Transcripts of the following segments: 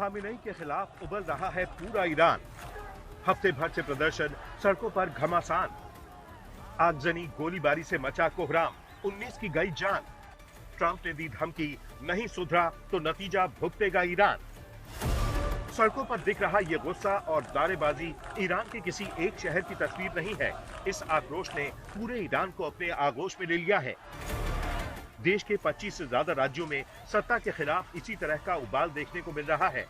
Khamenei के खिलाफ उबल रहा है पूरा ईरान। हफ्ते भर से प्रदर्शन, सड़कों पर घमासान, आगजनी, गोलीबारी से मचा कोहराम, 19 की गई जान। ट्रंप ने दी धमकी, नहीं सुधरा तो नतीजा भुगतेगा ईरान। सड़कों पर दिख रहा ये गुस्सा और नारेबाजी ईरान के किसी एक शहर की तस्वीर नहीं है। इस आक्रोश ने पूरे ईरान को अपने आगोश में ले लिया है। देश के 25 से ज्यादा राज्यों में सत्ता के खिलाफ इसी तरह का उबाल देखने को मिल रहा है।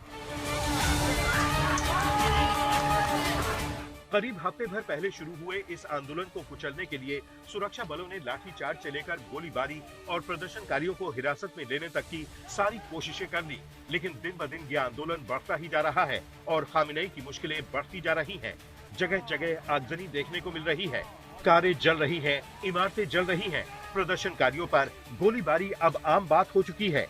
करीब हफ्ते भर पहले शुरू हुए इस आंदोलन को कुचलने के लिए सुरक्षा बलों ने लाठीचार्ज से लेकर गोलीबारी और प्रदर्शनकारियों को हिरासत में लेने तक की सारी कोशिशें कर ली, लेकिन दिन ब दिन यह आंदोलन बढ़ता ही जा रहा है और खामेनेई की मुश्किलें बढ़ती जा रही हैं। जगह जगह आगजनी देखने को मिल रही है, कारें जल रही हैं, इमारतें जल रही हैं। प्रदर्शनकारियों पर गोलीबारी अब आम बात हो चुकी है।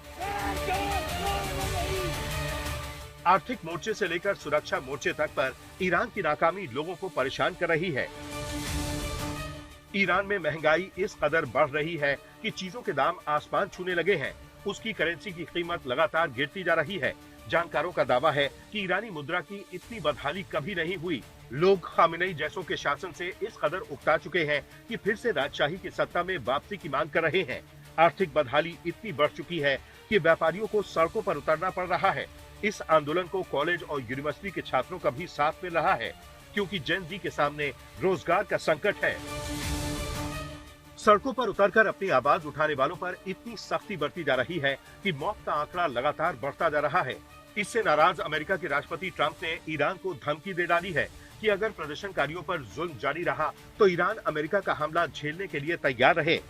आर्थिक मोर्चे से लेकर सुरक्षा मोर्चे तक पर ईरान की नाकामी लोगों को परेशान कर रही है। ईरान में महंगाई इस कदर बढ़ रही है कि चीजों के दाम आसमान छूने लगे हैं। उसकी करेंसी की कीमत लगातार गिरती जा रही है। जानकारों का दावा है कि ईरानी मुद्रा की इतनी बदहाली कभी नहीं हुई। लोग खामेनेई जैसों के शासन से इस कदर उकता चुके हैं कि फिर से राजशाही की सत्ता में वापसी की मांग कर रहे हैं। आर्थिक बदहाली इतनी बढ़ चुकी है कि व्यापारियों को सड़कों पर उतरना पड़ रहा है। इस आंदोलन को कॉलेज और यूनिवर्सिटी के छात्रों का भी साथ मिल रहा है, क्योंकि जेन जी के सामने रोजगार का संकट है। सड़कों पर उतरकर अपनी आवाज उठाने वालों पर इतनी सख्ती बरती जा रही है कि मौत का आंकड़ा लगातार बढ़ता जा रहा है। इससे नाराज अमेरिका के राष्ट्रपति ट्रंप ने ईरान को धमकी दे डाली है कि अगर प्रदर्शनकारियों पर जुल्म जारी रहा तो ईरान अमेरिका का हमला झेलने के लिए तैयार रहे।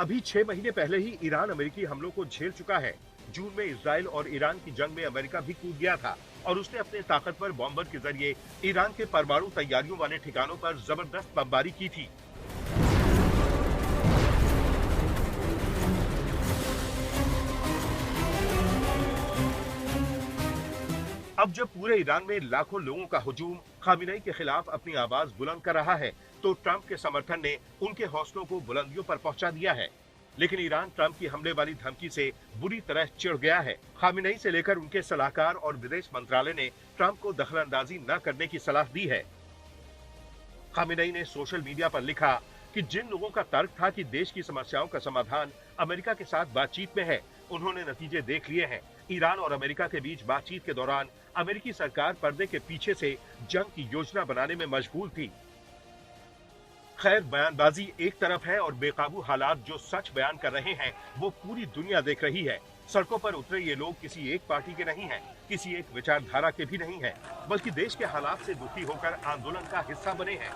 अभी 6 महीने पहले ही ईरान अमेरिकी हमलों को झेल चुका है। जून में इजराइल और ईरान की जंग में अमेरिका भी कूद गया था और उसने अपने ताकतवर बॉम्बर के जरिए ईरान के परमाणु तैयारियों वाले ठिकानों पर जबरदस्त बमबारी की थी। अब जब पूरे ईरान में लाखों लोगों का हुजूम खामेनेई के खिलाफ अपनी आवाज बुलंद कर रहा है, तो ट्रंप के समर्थन ने उनके हौसलों को बुलंदियों पर पहुंचा दिया है। लेकिन ईरान ट्रंप की हमले वाली धमकी से बुरी तरह चिढ़ गया है। खामेनेई से लेकर उनके सलाहकार और विदेश मंत्रालय ने ट्रंप को दखलंदाजी न करने की सलाह दी है। खामेनेई ने सोशल मीडिया पर लिखा कि जिन लोगों का तर्क था कि देश की समस्याओं का समाधान अमेरिका के साथ बातचीत में है, उन्होंने नतीजे देख लिए हैं। ईरान और अमेरिका के बीच बातचीत के दौरान अमेरिकी सरकार पर्दे के पीछे से जंग की योजना बनाने में मशगूल थी। खैर, बयानबाजी एक तरफ है और बेकाबू हालात जो सच बयान कर रहे हैं वो पूरी दुनिया देख रही है। सड़कों पर उतरे ये लोग किसी एक पार्टी के नहीं हैं, किसी एक विचारधारा के भी नहीं हैं, बल्कि देश के हालात से दुखी होकर आंदोलन का हिस्सा बने हैं।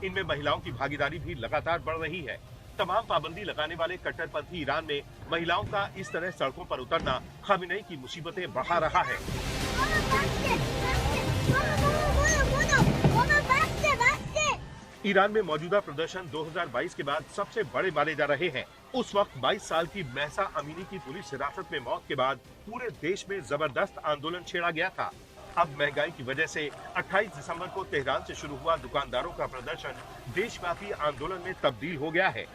इनमें महिलाओं की भागीदारी भी लगातार बढ़ रही है। तमाम पाबंदी लगाने वाले कट्टरपंथी ईरान में महिलाओं का इस तरह सड़कों पर उतरना खामेनेई की मुसीबतें बढ़ा रहा है। ईरान में मौजूदा प्रदर्शन 2022 के बाद सबसे बड़े माने जा रहे हैं। उस वक्त 22 साल की महसा अमीनी की पुलिस हिरासत में मौत के बाद पूरे देश में जबरदस्त आंदोलन छेड़ा गया था। अब महंगाई की वजह से 28 दिसंबर को तेहरान से शुरू हुआ दुकानदारों का प्रदर्शन देशव्यापी आंदोलन में तब्दील हो गया है।